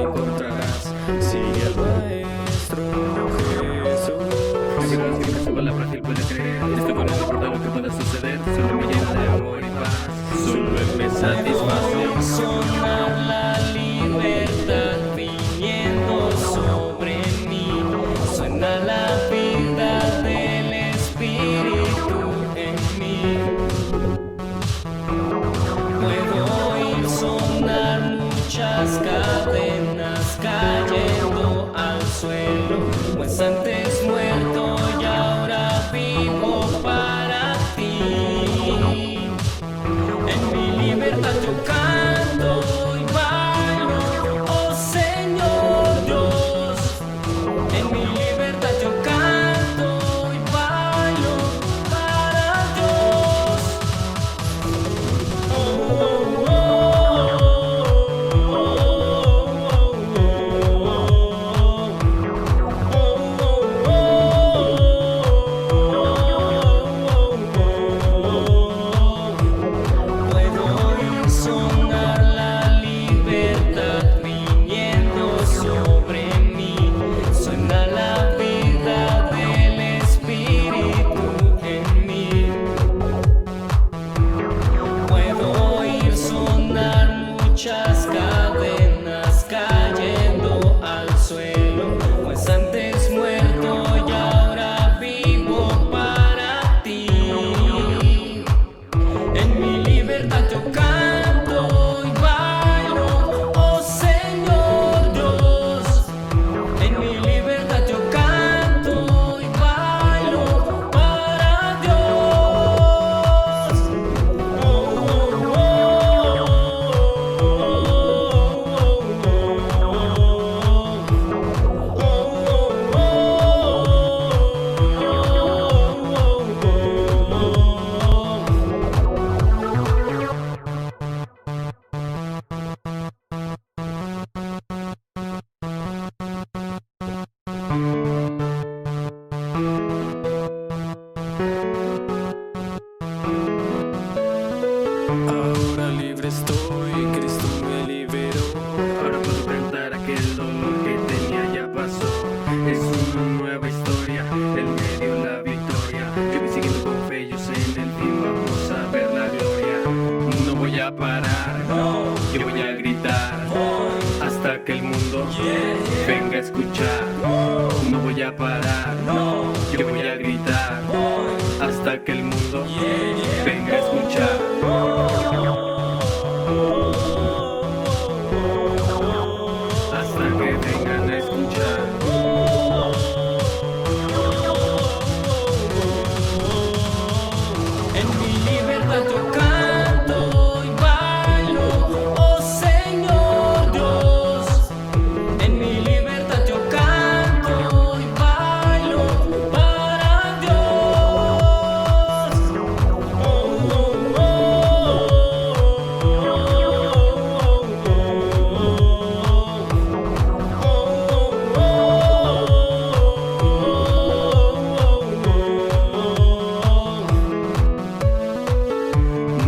encontrarás. Sigue al Maestro Jesús. Recuerda que su palabra que él puede creer. Estoy con él, no importa lo que pueda suceder. Solo me llena de amor y paz. Solo él me satisface. Sonar la libertad viniendo sobre mí. Suena la vida del Espíritu en mí. Puedo oír sonar muchas cadenas cayendo al suelo, pues antes muerto y ahora vivo para ti. En mi libertad yo canto y bailo, oh Señor Dios. En mi libertad yo canto y bailo para Dios. Puedo oír sonar la libertad viniendo sobre mí. Suena la vida del Espíritu en mí. Puedo oír sonar muchas cadenas cayendo al suelo, pues antes muerto y ahora vivo para ti. En mi libertad yo canto y bailo, oh Señor Dios. En mi libertad yo canto y bailo para Dios. Ahora libre estoy, Cristo me liberó. Ahora puedo cantar aquel dolor que tenía ya pasó. Es una nueva historia, Él me dio la victoria. Yo voy siguiendo con fe, yo sé en el fin vamos a ver la gloria. No voy a parar, yo voy a gritar hasta que el mundo venga a escuchar. No voy a parar, yo voy a gritar hasta que el mundo venga a escuchar. Hasta que vengan a escuchar. En mi libertad yo canto y bailo, oh Señor Dios. En mi libertad yo canto y bailo para Dios.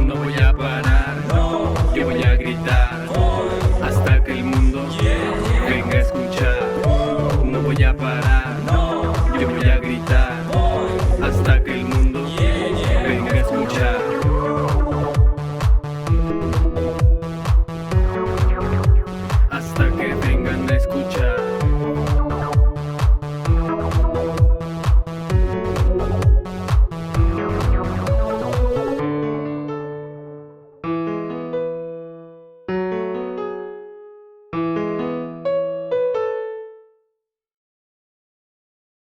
No voy a parar, yo voy a gritar